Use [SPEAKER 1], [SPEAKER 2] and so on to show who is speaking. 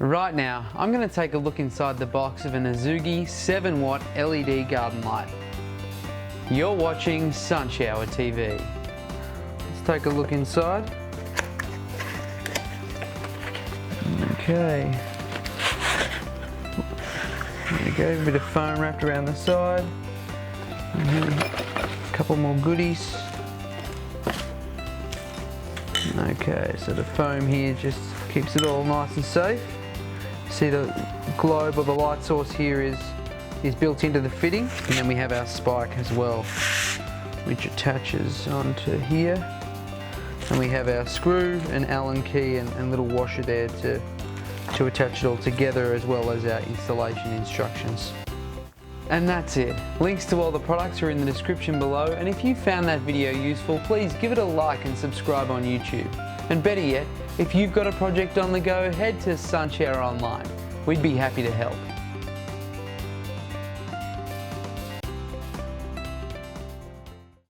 [SPEAKER 1] Right now, I'm going to take a look inside the box of an Azoogi 7-watt LED garden light. You're watching Sunshower TV. Let's take a look inside. Okay. There we go, a bit of foam wrapped around the side. A couple more goodies. Okay, so the foam here just keeps it all nice and safe. See the globe or the light source here is built into the fitting, and then we have our spike as well, which attaches onto here. And we have our screw and Allen key and little washer there to attach it all together, as well as our installation instructions. And that's it. Links to all the products are in the description below, and if you found that video useful, please give it a like and subscribe on YouTube. And better yet, if you've got a project on the go, head to Sunshower Online. We'd be happy to help.